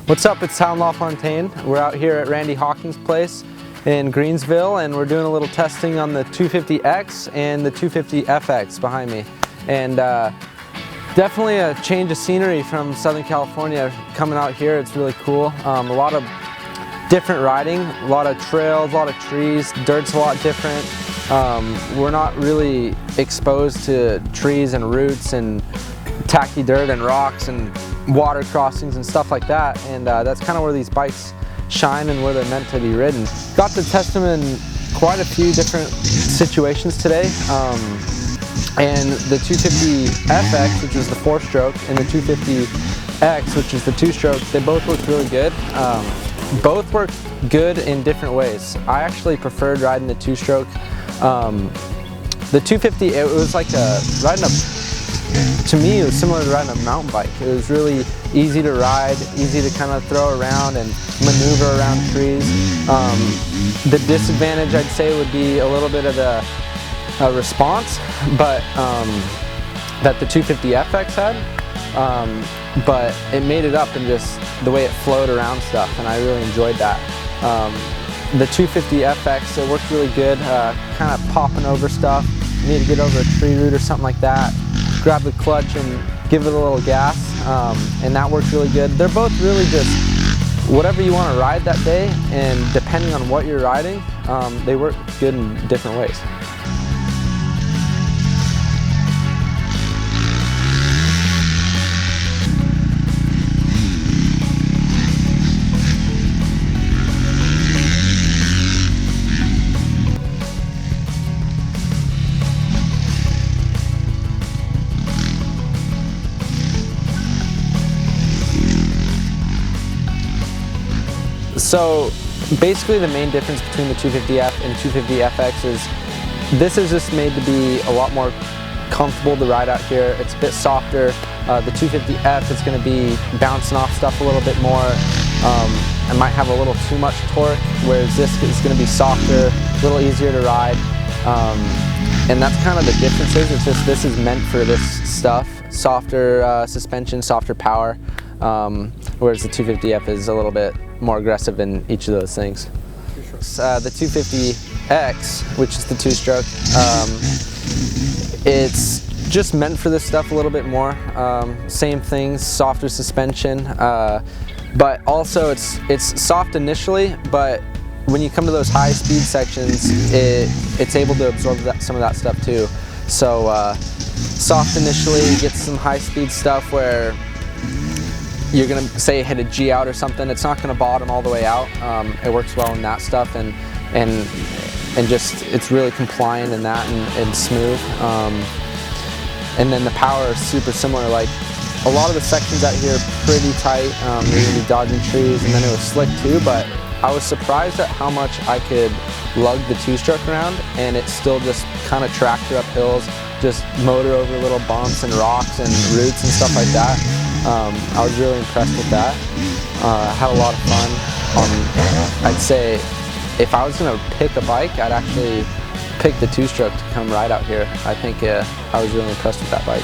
What's up, it's Tallon LaFountaine. We're out here at Randy Hawkins' place in Greensville, and we're doing a little testing on the 250X and the 250FX behind me. And definitely a change of scenery from Southern California. Coming out here, it's really cool. A lot of different riding, a lot of trails, a lot of trees. Dirt's a lot different. We're not really exposed to trees and roots and tacky dirt and rocks and water crossings and stuff like that, and that's kind of where these bikes shine and where they're meant to be ridden. Got to test them in quite a few different situations today, and the 250FX, which is the 4-stroke, and the 250X, which is the 2-stroke, they both worked really good. Both work good in different ways. I actually preferred riding the 2-stroke. The 250, it was like to me, it was similar to riding a mountain bike. It was really easy to ride, easy to kind of throw around and maneuver around trees. The disadvantage, I'd say, would be a little bit of the response, but that the 250FX had. But it made it up in just the way it flowed around stuff, and I really enjoyed that. The 250FX, it worked really good, kind of popping over stuff. You need to get over a tree root or something like that. Grab the clutch and give it a little gas, and that worked really good. They're both really just whatever you want to ride that day, and depending on what you're riding, they work good in different ways. So basically the main difference between the 250F and 250FX is this is just made to be a lot more comfortable to ride out here. It's a bit softer. The 250F is going to be bouncing off stuff a little bit more. It might have a little too much torque, whereas this is going to be softer, a little easier to ride. And that's kind of the differences. It's just this is meant for this stuff. Softer suspension, softer power, whereas the 250F is a little bit more aggressive in each of those things. The 250X, which is the 2-stroke, it's just meant for this stuff a little bit more. Same things, softer suspension, but also it's soft initially, but when you come to those high speed sections, it's able to absorb some of that stuff too. So soft initially, get some high speed stuff where you're gonna say hit a G out or something, it's not gonna bottom all the way out. It works well in that stuff, and just it's really compliant in that and smooth. And then the power is super similar. Like a lot of the sections out here are pretty tight. You're gonna be dodging trees, and then it was slick too. But I was surprised at how much I could lug the 2-stroke around, and it still just kind of tractor up hills, just motor over little bumps and rocks and roots and stuff like that. I was really impressed with that. Had a lot of fun. I'd say if I was going to pick a bike, I'd actually pick the 2-stroke to come ride out here. I think I was really impressed with that bike.